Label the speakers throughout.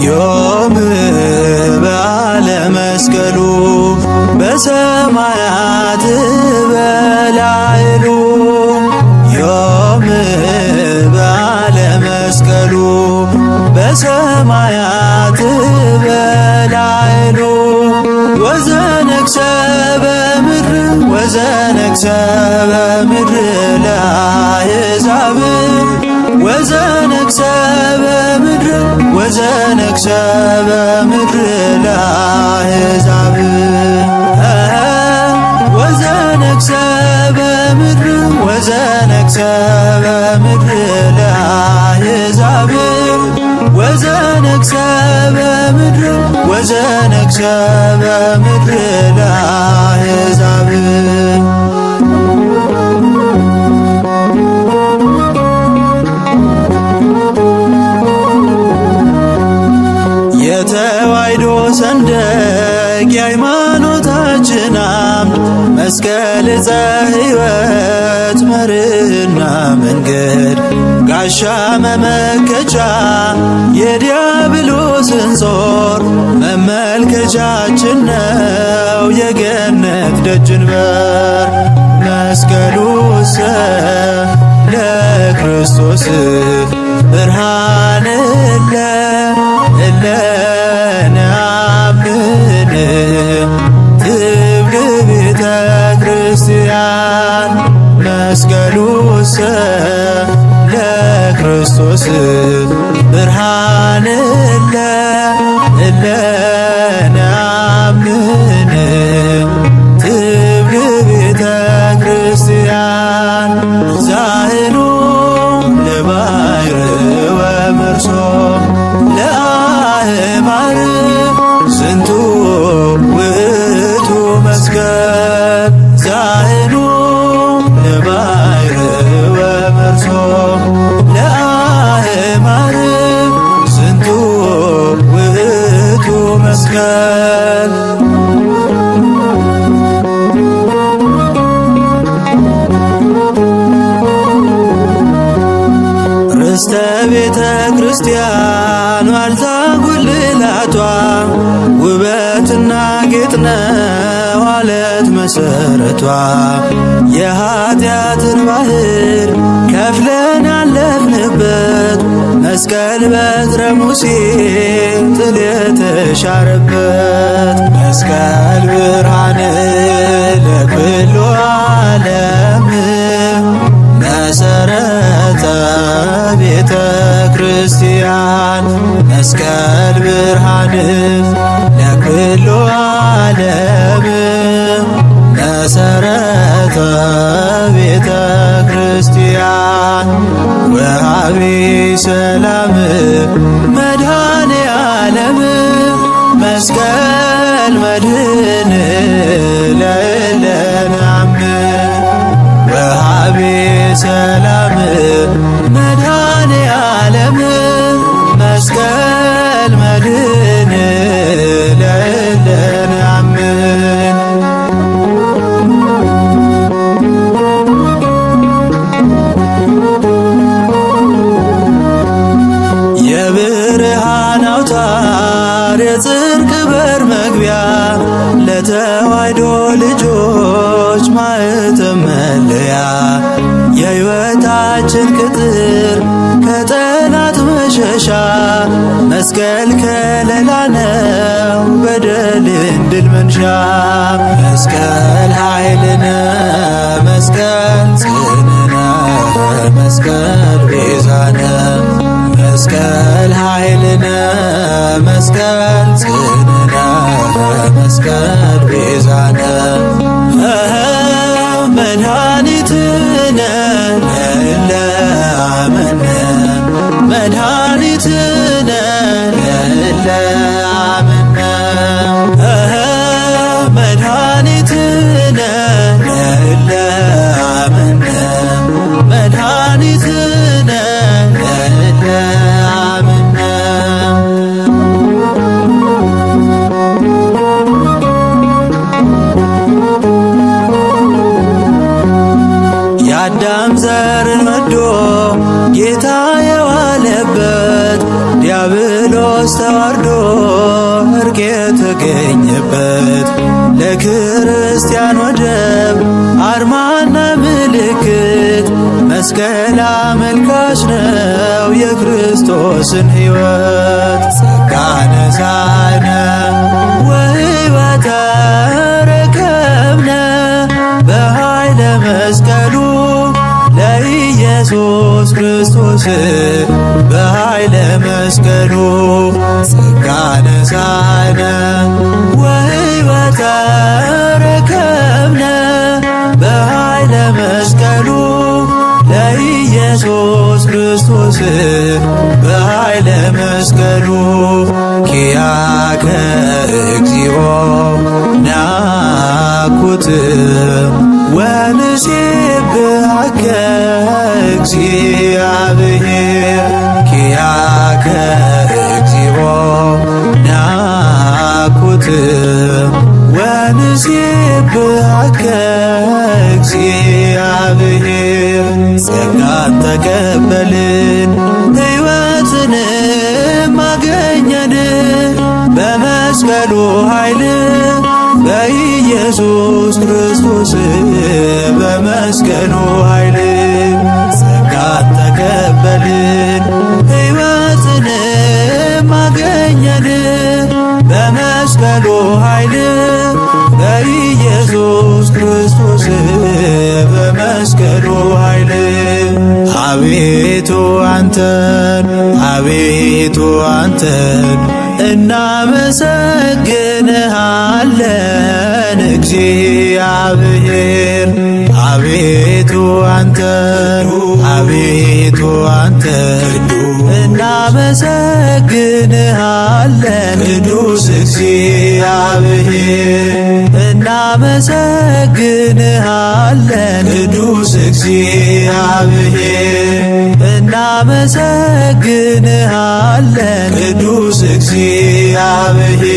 Speaker 1: ዮም በዓለ መስቀሉ በሰማያት በላዕሉ ዮም በዓለ መስቀሉ በሰማያት በላዕሉ ወዘነግሠ በምድር ወዘነግሠ በምድር ለአሕዛብ ወዘነግሠ በምድር ወዘነግሠ በምድር ለአሕዛብ ወዘነግሠ በምድር ወዘነግሠ በምድር ለአሕዛብ ወዘነግሠ በምድር ወዘነግሠ በምድር ለአሕዛብ የተዋሕዶ ሰንደቅ የሃይማኖታችን አምድ መስቀል ዕፀ ሕይወት መርህና መንገድ ጋሻ መመከቻ የዲያብሎስን ጾር መመልከቻችን ነው የገነት ደጅን በር መስቀሉሰ ለክርስቶስ ብርሃነ እለ ነአምን ትብል ቤተ ክርስቲያን መስቀሉሰ ለክርስቶስ ብርሃነ እለ ነአምን ትብል ቤተ ክርስቲያን ዛህኑ ለባሕር ወመርሶ ለአእማር ዝንቱ ውእቱ መስቀል ዛህኑ ለባሕር ወመርሶ ለአእማር ዝንቱ ውእቱ መስቀል ርስተ ቤተ ክርስቲያን ዋልታ ጉልላቷ ውበትና ጌጥ ነው ዓለት መሠረቷ የኃጢአትን ባሕር ከፍለን ያለፍንበት መስቀል በትረ ሙሴ ጥል የተሻረበት መስቀል ብርሃን ለኩሉ ዓለም መሰረተ ቤተ ክርስቲያን መስቀል ብርሃን ለኩሉ ዓለም መሰረተ ቤተ ክርስቲያን ወሃቢ ሰላም መድኃኔ ዓለም መስቀል መድህን ለእለ ነአምን ወሃቢ ሰላም መድኃኔ ዓለም መስቀል መድህን ለእለ ነአምን የብርሃን አውታር የጽድቅ በር መግቢያ ለተዋሕዶ ልጆች ማኅተም መለያ የሕይወታችን ቅጥር ከጠላት መሸሻ መስቀል ከለላ ነው በደልን ድል መንሻ መስቀል ኃይልነ መስቀል ጽንዕነ መስቀል ቤዛነ መስቀል ኃይልነ መስቀል ጽንዕነ መስቀል ቤዛነ መድኃኒትነ ለእለ አመነ መድኃኒትነ ለእለ አመነ መድኃኒትነ ለእለ አመነ መድኃኒትነ ለእለ አመነ ክርስቶስ ተዋርዶ እርቅ የተገኘበት ለክርስቲያን ወደብ አርማና ምልክት መስቀል አመልካች ነው የክርስቶስን ሕይወት። ጸጋ ነሣነ ወሕይወተ ረከብነ በኃይለ መስቀሉ ለኢየሱስ ክርስቶስ በኃይለ መስቀሉ። ጸጋ ነሣነ ወሕይወተ ረከብነ በኃይለ መስቀሉ ለኢየሱስ ክርስቶስ በኃይለ መስቀሉ። ኪያከ እግዚኦ ናኩት ወንሴብሐከ እግዚአብሔር። ኪያከ እግዚኦ ናኩት ወንሴብሐከ እግዚአብሔር። ጸጋን ተቀበልን ሕይወትንም አገኘን በመስቀሉ ኃይል በኢየሱስ ክርስቶስ በመስቀሉ ኃይል። ጸጋን ተቀበልን ሕይወትንም አገኘን በመስቀሉ ኃይል በኢየሱስ ክርስቶስ በመስቀሉ ኃይል። አቤቱ አንተን አቤቱ አንተን እናመሰግንሃለን እግዚአብሔር። አቤቱ አንተን አቤቱ አንተን እናመሰግንሃለን ቅዱስ እግዚአብሔር። እናመሰግንሃለን ቅዱስ እግዚአብሔር። እናመሰግንሃለን ቅዱስ እግዚአብሔር።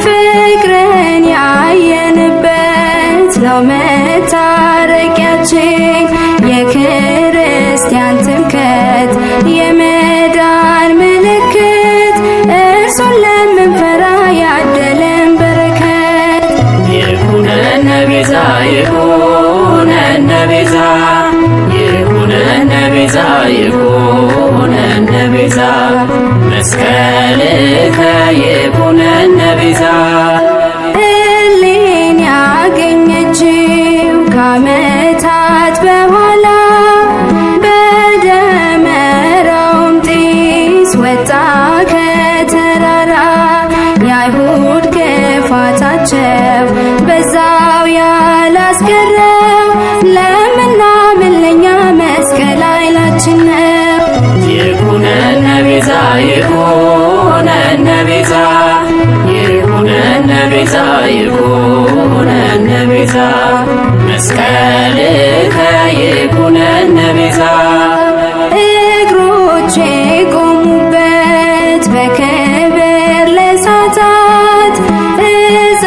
Speaker 2: ፍቅርን ያየንበት ነው መታረቂያችን የክርስቲያን ትምክህት የመዳን ምልክት እርሱን ለምንፈራ ያደለን በረከት።
Speaker 3: ይኩነነ ቤዛ ይኩነነ ቤዛ ይኩነነ ቤዛ ይኩነነ ቤዛ መስቀልከ ይኩነነ ቤዛ።
Speaker 2: እሌን ያገኘችው ከዓመታት በኋላ በደመራውም ጢስ ወጣ ከተራራ የአይሁድ ክፋታቸው በዛው ያላስቀረው ለምናምን ለኛ መስቀል ኃይላችን ነው።
Speaker 3: ይኩነነ ቤዛ ይኩነነ ቤዛ ይኩነነ ቤዛ ይኩነነ ቤዛ መስቀልከ ይኩነነ ቤዛ።
Speaker 2: እግሮቼ ቆሙበት በክብር ለሳታት ዕፀ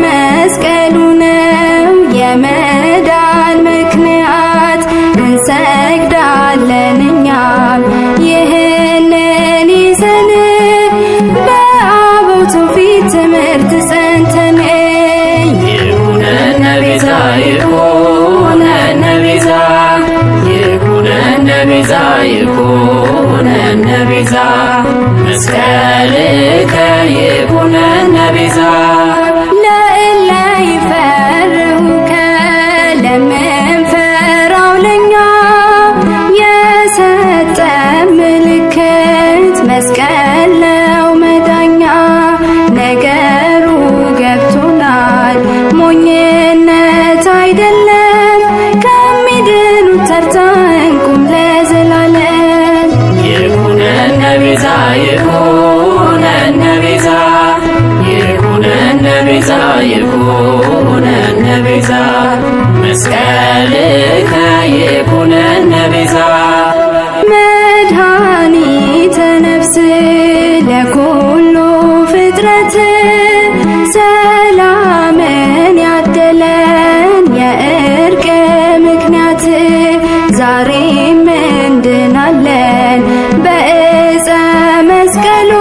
Speaker 2: መስቀሉ ነው የመዳን ምክንያት። እንሰግዳለን እኛም ይህንን ይዘን በአበው ትውፊት ትምህርት ጸንተን።
Speaker 3: ይኩነነ ቤዛ ይኩነነ ቤዛ መስቀልከ ይኩነነ ቤዛ
Speaker 2: ለእለ ይፈርሁከ ለምንፈራው ለኛ የሰጠ ምልክት መስቀል ነው መዳኛ። ነገሩ ገብቶናል ሞኝነት አይደለም ከሚድኑት ተርታ እንቁም ለዘላለም።
Speaker 3: ይኩነነ ቤዛ ይኩነነ ቤዛ ይኩነነ ቤዛ ይኩነነ ቤዛ መስቀልከ ይኩነነ ቤዛ
Speaker 2: መድኃኒተ ነፍስ ለኩሉ ፍጥረት ሰላምን ያደለን የእርቅ ምክንያት ዛሬም እንድናለን በዕፀ መስቀሉ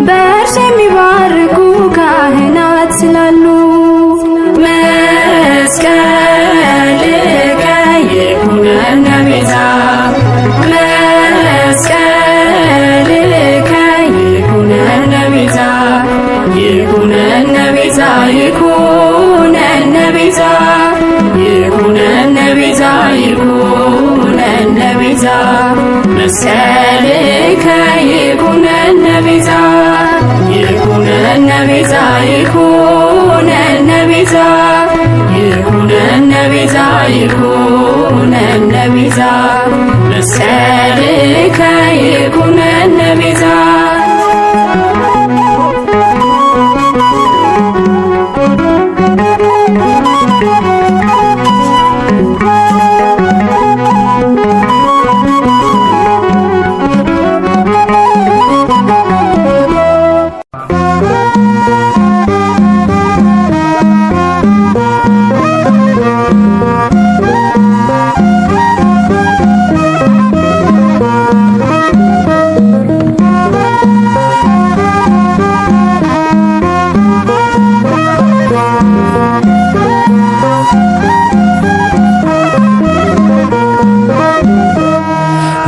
Speaker 2: በእርሱ የሚባርኩ ካህናት ስላሉ።
Speaker 3: መስቀልከ ይኩነነ ቤዛ መስቀልከ ይኩነነ ቤዛ ይኩነነ ቤዛ ይኩነነ ቤዛ ይኩነነ ቤዛ ይኩነነ ቤዛ መስቀልከ ይኩነነ ቤዛ ይኩነነ ቤዛ ይኩነነ ቤዛ ይኩነነ ቤዛ ይኩነነ ቤዛ መስቀልከ ይኩነነ ቤዛ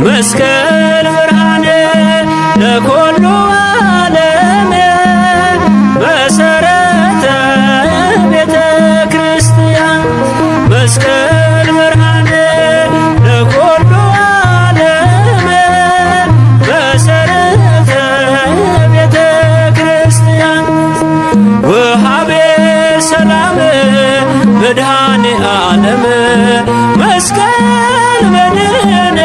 Speaker 1: መስቀል ብርሃነ ለኩሉ ዓለም መሰረተ ቤተ ክርስቲያን መስቀል ብርሃነ ለኩሉ ዓለም መሰረተ ቤተ ክርስቲያን ወሃቤ ሰላም መድኃኔ ዓለም መስቀል መድኃኔ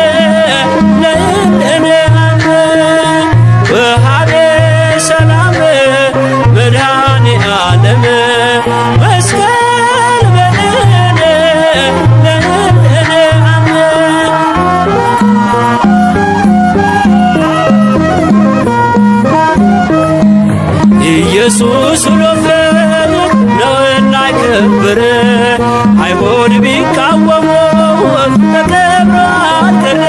Speaker 1: ወሃቤ ሰላም መድኃኔ ዓለም መስቀል መድኃኔ ኢየሱስ ሎፈር ነውና ክብር አይሁድ ቢቃወሙ ተከብሮ አልቀረ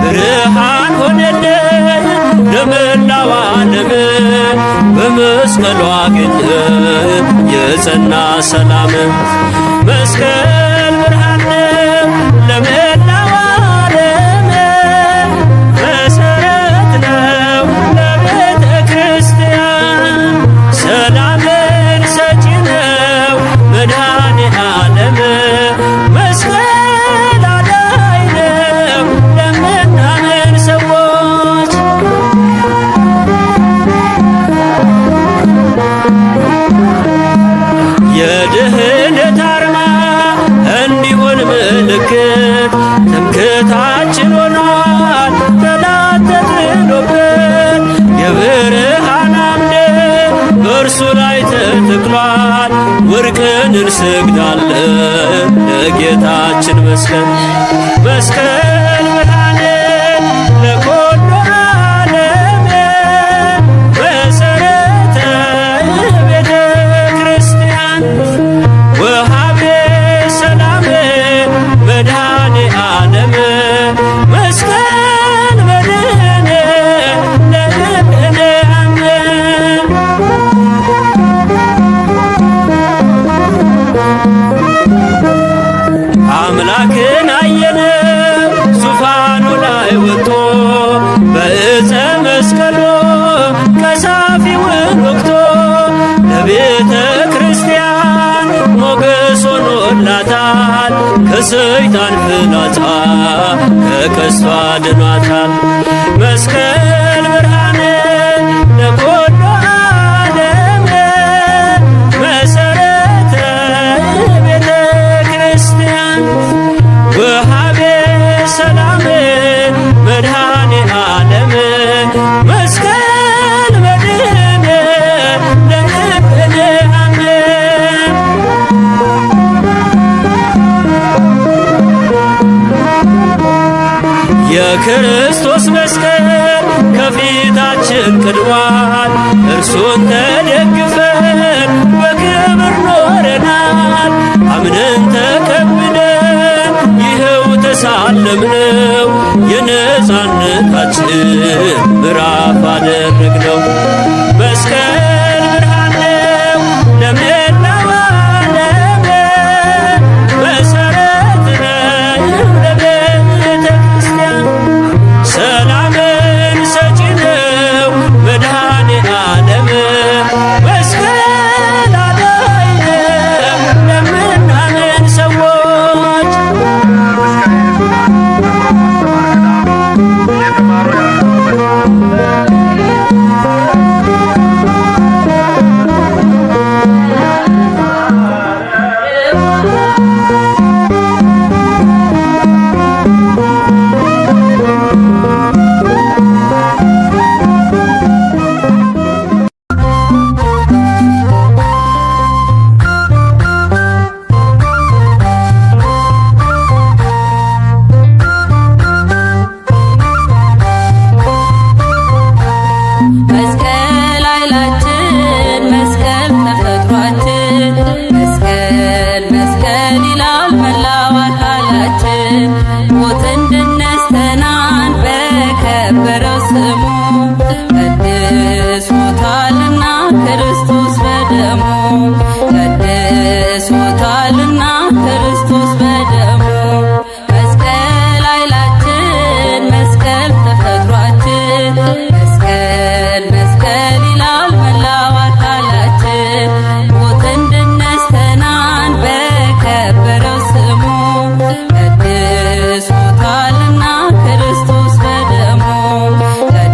Speaker 1: ብርሃን ሆነልን ለመላው ዓለም በመስቀሉ አገኘ የጸና ሰላም መስቀል ብርሃን ለመላው ዓለም መሰረት ነው ለቤተ ክርስቲያን ሰላምን ሰጪ ነው መድኃኔ ዓለም መስቀል አዳኝ ነው ለምናምን ሰዎች የድህነት አርማ እንዲሆን ምልክት ትምክህታችን ሆኗል ጠላት ተጥሎበት የብርሃን አምድ በእርሱ ላይ ተተክሏል ወርቅን እንሰግዳለን ለጌታችን መስቀል መስቀል ብርሃነ ለኩሉ ዓለም መሰረተ ቤተ ክርስቲያን ወሃቤ ሰላም መድኃኔ ዓለም መስቀል መድኃኔ አምላክን አየነው ዙፋኑ ከሰይጣን ፍላጻ ከቀስቷ ድኗታል። መስቀል ብርሃነ ለኩሉ ዓለም መሰረተ ቤተ ክርስቲያን ወሃቤ ሰላም መድኃኔ ዓለም መስቀል መድኅነ ለእብነ አምነ የክርስቶስ መስቀል ከፊታችን ቀድሟል። እርሱን ተደግፈን በክብር ኖረናል። አምነን ተቀብለን ይኸው ተሳለምነው። የነፃነታችን ምዕራፍ አደረግነው። መስቀል ብርሃን ነው ለመላው ዓለም መሰረት ነው ለቤተ ክርስቲያን ሰላምን ሰጪ ነው መድኃኔ ዓለም መስቀል አዳኝ ነው ለምናምን ሰዎች
Speaker 3: መስቀል ኃይላችን መስቀል ተፈጥሯችን መስቀል መስቀል ይላል መላው አካላችን ሞትን ድል ነስተናል በከበረው ስሙ ቀድሶታልና ክርስቶስ በደሙ ቀድሶታልና ክርስቶስ በደሙ መስቀል ኃይላችን መስቀል ተፈጥሯችን መስቀል መስቀል ይላል መላው አካላችን ሞትን ድል ነስተናል በከበረው ስሙ ቀድሶታልና ክርስቶስ በደሙ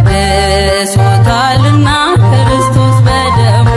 Speaker 3: ቀድሶታልና ክርስቶስ በደሙ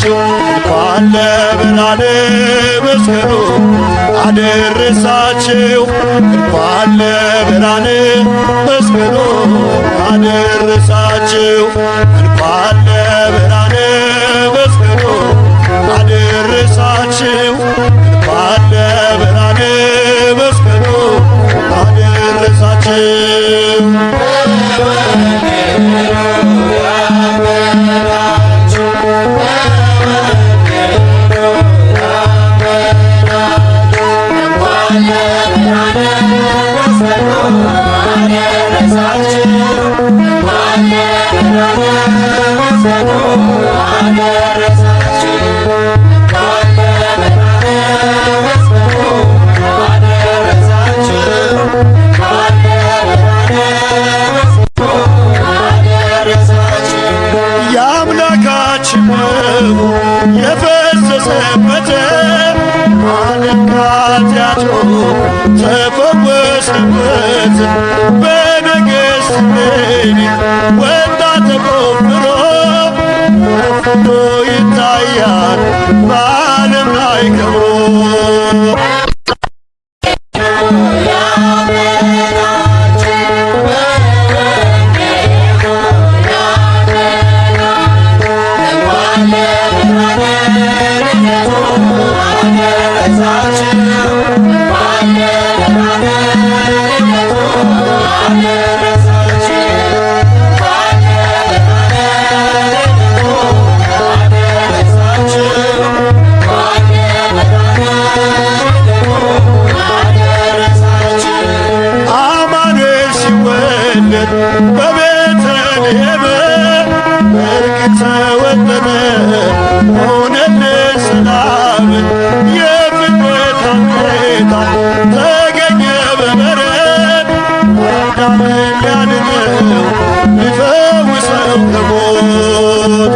Speaker 4: አደረሳችሁ እንኳን ለብርሃነ መስቀሉ አደረሳችሁ እንኳን ለብርሃነ መስቀሉ አደረሳችሁ እንኳን ለብርሃነ መስቀሉ አደረሳችሁ እንኳን ለብርሃነ መስቀሉ አደረሳችሁ። የአምላካችን ደሙ የፈሰሰበት ዓለም ከኃጢአቱ ተፈወሰበት። በነገሥት ሌሊት ወጣ ተቆፍሮ ተፈቶ ይታያል በዓለም ላይ ከብሮ። በቤተልሔም እርግጥ ተወለደ ሆነልን ሰላም። የፍጥረታት ጌታ ተገኘ በበረት አዳምን ሊያድነው ሊፈውሰው ከሞት።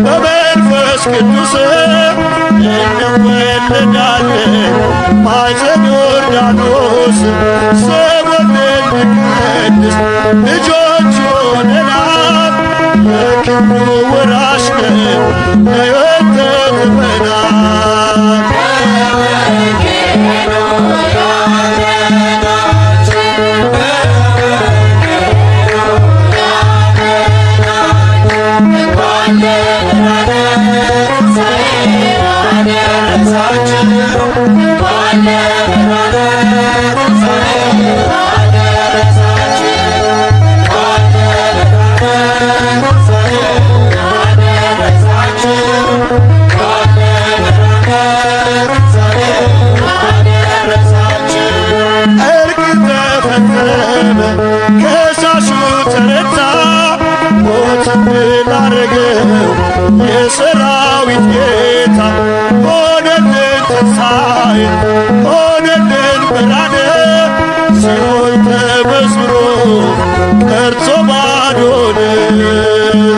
Speaker 4: በመንፈስ ቅዱስ እንወለዳለን ማኅፀነ ዮርዳኖስ ሰብለን ቅድስት ልጆች ሆነናል። የክብሩ ወራሽ ነን ሕይወት ተርፈናል። እርቅ ተፈጸመ ከሳሹ ተረታ ሞትን ድል አደረገው የሰራዊት ጌታ። ሆነልን ትንሣኤ ሆነልን ብርሃን ሲኦል ተበስብሮ ቀርቶ ባዶ ነው።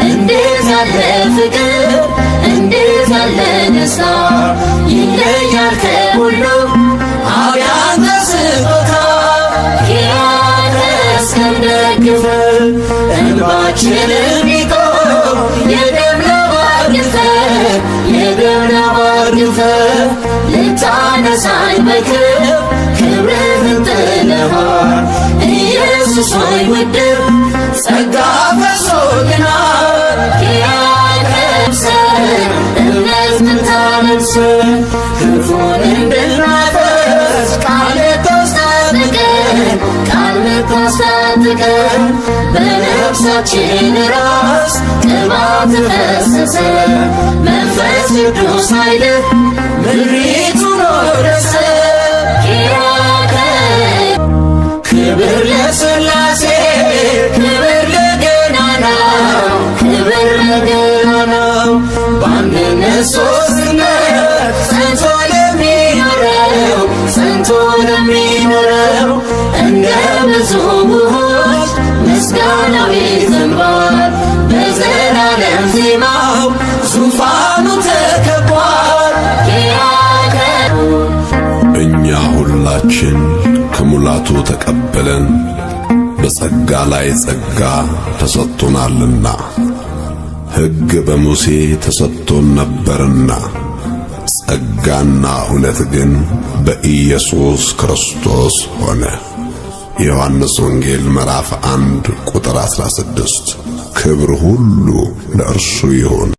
Speaker 3: እንዴት ያለ ፍቅር እንዴት ያለ ደስታ ይለያል ከሁሉ አብያተ ስጦታ ያንተ እስከንደግፍ እንባችንን ይቆም የደም ለባርግፈ ልታነሳኝ በክብር ክብርህን ጥለሃል ኢየሱስ ሆይ ውድር ጸጋ ፈሶልናል ያከብሰን እምነት ምታለብሰን ክፉን እንድናፈስ ቃል ምታስታጥቀን በነፍሳችን ራስ ቅባት ፈሰሰ መንፈስ ቅዱስ ኃይልህ ምድሪቱን ወረሰ ክብር ለሥላሴ ክብር ለገናናው በአንድነት ሦስትነት ጸንቶ ለሚኖረው እንደ ብዙ ውኆች ምስጋናው ይዘንባል በዘላለም ዜማው ዙፋኑ ተከቧል።
Speaker 5: እኛ ሁላችን ከሙላቱ ተቀበለን በጸጋ ላይ ጸጋ ተሰጥቶናልና ሕግ በሙሴ ተሰጥቶን ነበርና ጸጋና እውነት ግን በኢየሱስ ክርስቶስ ሆነ። የዮሐንስ ወንጌል ምዕራፍ 1 ቁጥር 16። ክብር ሁሉ ለእርሱ ይሁን።